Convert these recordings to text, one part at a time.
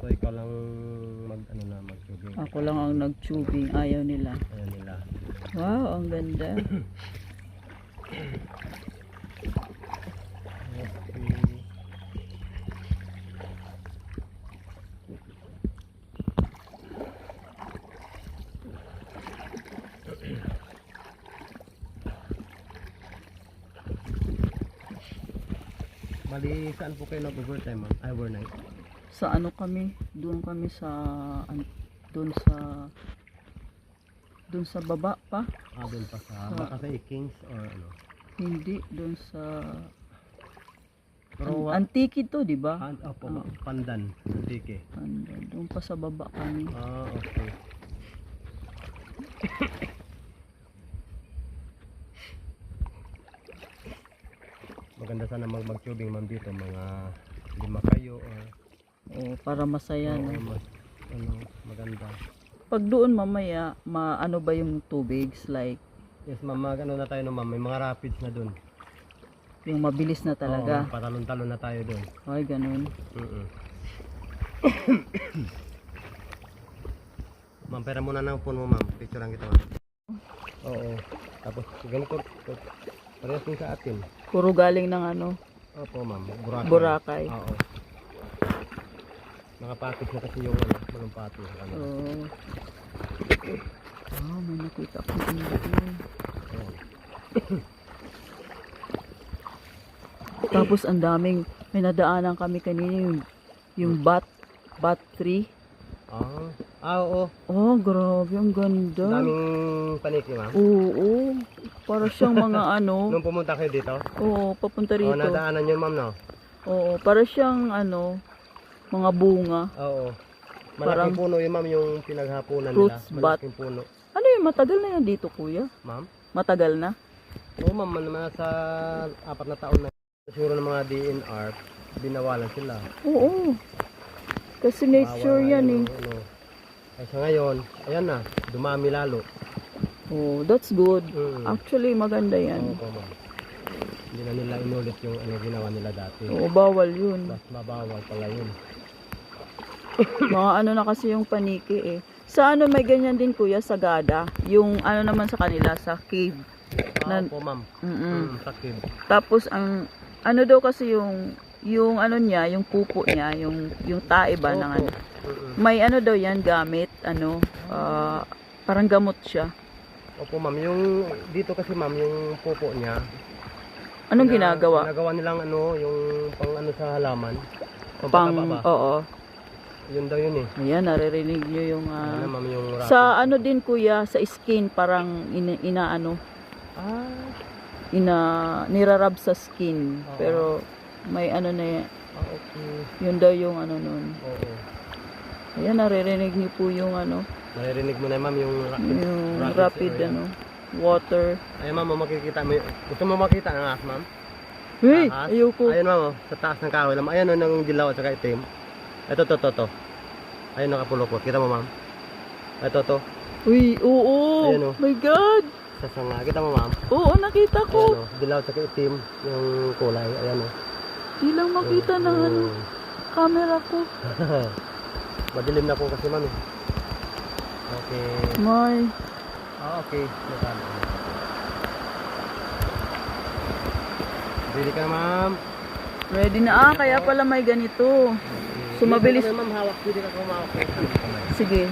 So ikaw lang mag-tubing. Ako lang ang nag-tubing. Ayaw nila. Ayaw nila. Wow, ang ganda. Bali, saan po kayo nag-overtime, ma'am? Overnight? Sa ano kami? Doon kami sa doon sa baba pa. Doon pa sa baka sa Kings or ano? Hindi, doon sa Pero Antique to, di ba? Opo, Pandan, Antique. Pandan. Doon pa sa baba kami. Okay. Maganda sana mag-tubing, ma'am, dito mga 5 kayo or Para masaya na. maganda. Pag doon mamaya, ano ba yung tubig? Like, Yes, ma'am, ano na tayo no, ma'am, may mga rapids na doon. yung mabilis na talaga. Patalon-talon na tayo doon. Ay, ganun. Ma'am, pera muna ng phone mo, ma'am. Picturean kita, ma'am. Oo. Tapos, ganito. Parehas din sa atin. Puro galing ng ano? Opo, ma'am. Boracay. Oo. Nakapackage na kasi yung malumpati. May nakita ko dito. Tapos ang daming, may nadaanan kami kanina yung bat 3. Oo. Oh, grabe, ang ganda. Daming paniki, ma'am. Oo. Para siyang mga ano. Nung pumunta kayo dito? Oo, papunta rito. Nadaanan yun, ma'am, no? Oo, para siyang mga bunga. Oo. Malaking puno yun, ma'am, yung pinaghapunan fruits nila. bat. Malaking puno. Ano yun, matagal na yan dito, kuya? Ma'am? Matagal na? Oo, ma'am, nasa 4 na taon na. Siguro ng mga DNR, binawalan sila. Oo. Kasi nature yan eh. Ay sa ngayon, ayan na, dumami lalo. Oh, that's good. Actually, maganda yan. Oo, ma'am. Hindi na nila inulit yung ginawa nila dati. Oo, bawal yun. Mas mabawal pala yun. Mga na kasi yung paniki eh. Sa may ganyan din kuya, sa Gada. Yung naman sa kanila, sa cave. Opo, ma'am. Sa cave. Tapos ang daw kasi yung niya, yung pupo niya, yung tae ba ng may daw yan gamit, parang gamot siya. Opo, ma'am, yung dito kasi, ma'am, yung pupo niya. Anong ginagawa? Ginagawa nilang yung pang sa halaman. Oo. Yun daw yun eh. Ayan, naririnig nyo yung ma'am, yung sa din kuya, sa skin parang nirarab sa skin. Pero may na yan. Okay. Yun daw yung nun. Oo. Ayan, naririnig niyo po yung Naririnig mo na, ma'am, yung rapid water. Ayun, ma'am, makikita mo. Gusto mo makita ang ahas, ma'am? Hey, ayoko. Ayun, ma'am, sa taas ng kahoy. Ayun, ng dilaw at saka itim. Ito. Ayun, nakapulupot. Kita mo, ma'am? Ito. Uy, oo. Ayun, my God. Sa sanga. Kita mo, ma'am? Oo, nakita ko. Ayun, dilaw at saka itim yung kulay. Ayan, Di lang makita ng camera ko. Madilim na po kasi, ma'am. Okay. May. Okay. Ready ka, ma'am? Ready na. Kaya pala may ganito. So, mabilis. Ma'am, hawak. Pwede ka kumawak. Sige.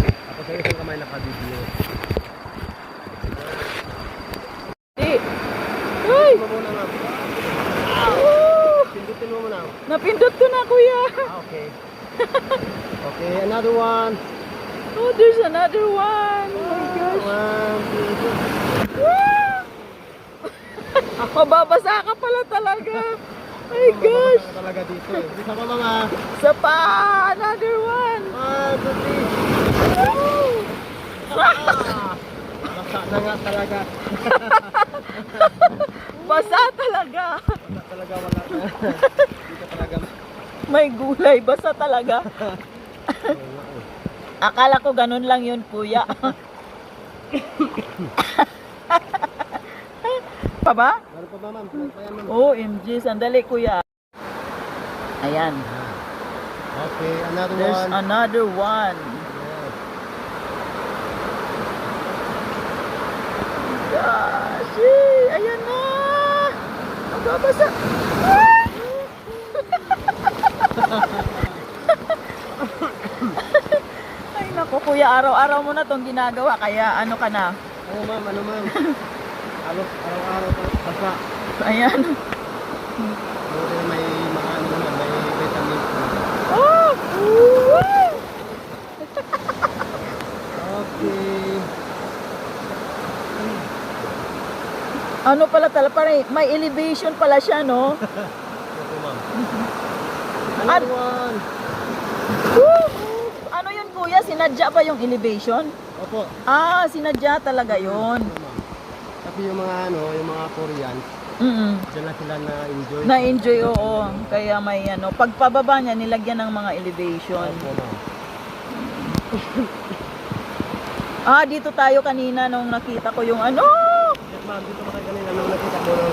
Tapos sa isang kamay nakabibili. Di. Uy! Muna, ma'am. Pindutin mo muna. Napindot ko na, kuya. Okay. Okay, another one. Oh, there's another one. Oh my gosh. Mababasa ka pala talaga. Oh my gosh. Talaga dito eh. Isa pa, mama. Isa pa. Another one. 1, 2, 3. Basa na nga talaga. Basa talaga. Basa talaga, wala na. Dito talaga. May gulay. Basa talaga. Akala ko ganun lang yun, kuya. Pa ba? Meron pa ba, ma'am? Oh, MG. Sandali, kuya. Ayan. Okay, another There's one. another one. Yes. Gosh, ayan na. Ang babasa. Ay naku, kuya, araw-araw mo na tong ginagawa. Kaya ano ka na? Ano ma'am, ano ma'am? Halos araw-araw basta. Ayan. Buti may mga ano naman, may vitamins na. Oh! Okay. Ano pala parang may elevation pala siya, no? Okay ma'am. At- Another one. Woo! Ano yun, kuya? Sinadya ba yung elevation? Opo. Ah, sinadya talaga yun. Ano, ma'am. Kasi yung mga ano, yung mga Koreans, dyan na sila na-enjoy. Na-enjoy, oo. Kaya may ano, pagpababa niya, nilagyan ng mga elevation. Opo ma'am. Ah, dito tayo kanina nung nakita ko yung ano. Yes ma'am, dito ka kanina nung nakita mo ng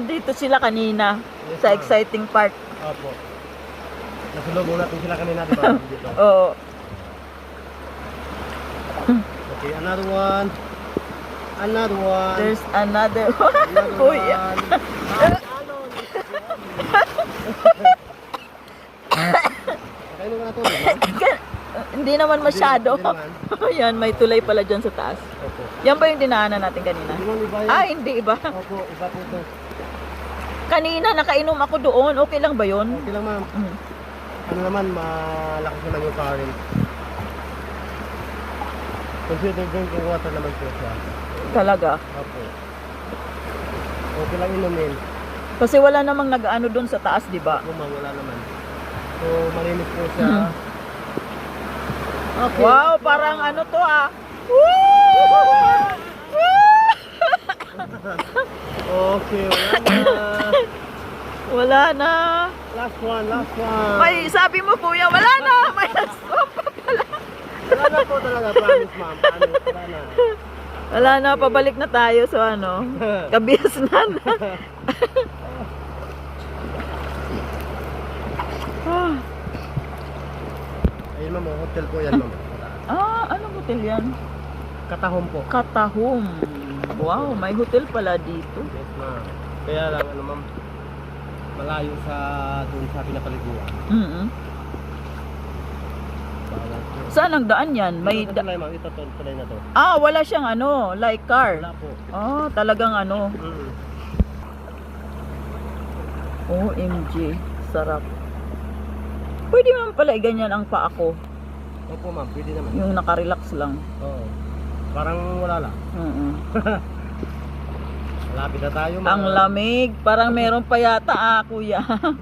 Dito sila kanina Yes, sa ma'am. exciting part. Opo. Nasulubong natin sila kanina, di ba? Dito. Oo. Okay, another one. Another one. There's another one. Another Kuya. one. Okay, mo na to, di ba? Hindi naman masyado. Hindi naman. Ayan, may tulay pala dyan sa taas. Opo. Yan ba yung dinaanan natin kanina? Hindi mo iba yan. Ah, hindi iba. Opo, iba po ito. Kanina nakainom ako doon. Okay lang ba yun? Okay lang ma'am. Mm. Ano naman, malakas naman yung current. Consider drinking water naman po siya. Talaga. Opo. Okay lang inumin. Kasi wala namang nag-ano doon sa taas, di ba? Opo ma'am, wala naman. So, malinis po siya. Mhm. Okay. Wow, parang ano to ah. Okay, wala na. Wala na. Last one, last one. May sabi mo kuya, wala na. May stop. Wala na po talaga, promise ma'am. Promise, wala na. Wala na, pabalik na tayo sa ano. Kabiasnan. Ah. Ayun ma'am, hotel po yan ma'am. Anong hotel yan? Katahom po. Katahom. Wow, may hotel pala dito. Yes ma'am. Kaya lang ano ma'am, malayo sa doon sa pinapaliguan. Mm. Bawal po. Saan ang daan yan? May Ito tulay ma'am, ito tulay na to. wala siyang ano, like car. Wala po. Talagang ano. Mm. OMG, sarap. Pwede naman pala ganyan ang paa ko. Opo ma'am, pwede naman. Yung nakarelax lang. Oo. Parang wala lang. Malapit na tayo ma'am. Ang lamig. Parang meron pa yata kuya. Ma'am.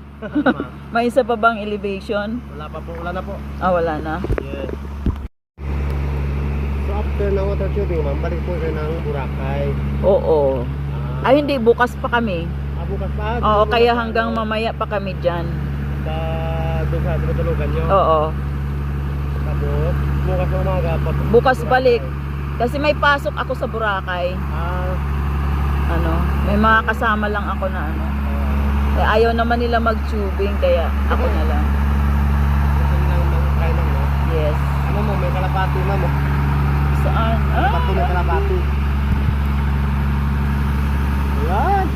May isa pa bang elevation? Wala pa po, wala na po. Wala na. Yes. So after ng water tubing ma'am, balik po siya ng Boracay. Oo. Ay, hindi. Bukas pa kami. Bukas pa? Oo, Bukas kaya pa, hanggang ano, mamaya pa kami dyan. doon sa tinutulugan nyo. Oo. Tapos, bukas na umaga. Bukas balik. Kasi may pasok ako sa Boracay. Ano, may mga kasama lang ako na ano. Ayaw naman nila mag-tubing, kaya ako na lang. Gusto nyo lang mag-try lang, no? Yes. Ano mo, may kalapati na mo. Saan? Kalapati na kalapati. Ayan.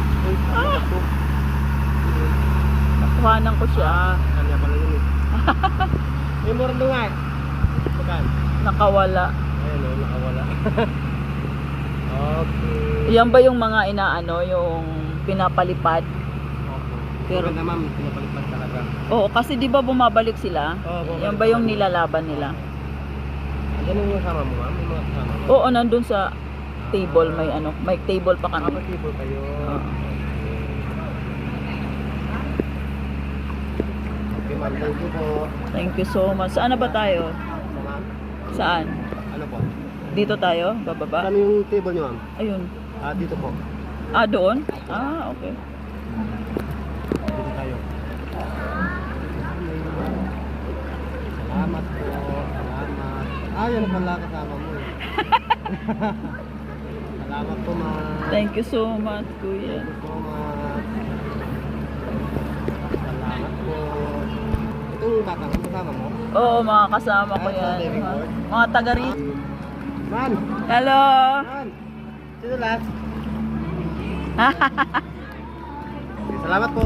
Nakuhanan ko siya. Kanya pala yun eh. May morando nga eh. Pagkaan. Nakawala. Ayun o, nakawala. Okay. Yan ba yung mga inaano, yung pinapalipad? Pero na ma'am, pinapalipad talaga. Oo, kasi di ba bumabalik sila? Oo, Yan ba yung nilalaban nila? Ganun yung kasama mo ma'am? May mga kasama mo? Oo, nandun sa table, may ano, may table pa kami. Kapatibo kayo. Okay ma'am, thank you po. Thank you so much. Saan na ba tayo? So, ma'am, Saan? ano po? Dito tayo? Bababa? Saan yung table niyo ma'am? Ayun. Dito po. Doon? Okay. Dito tayo. Salamat po. Salamat. Yan pala kasama mo eh. Salamat po, ma'am. Thank you so much, kuya. Thank you so much. Salamat po. Itong batang kasama mo? Oo, mga kasama ko Ah, sa yan. living board? Mga taga rito. Man! Hello! Man! Sino last? Salamat po.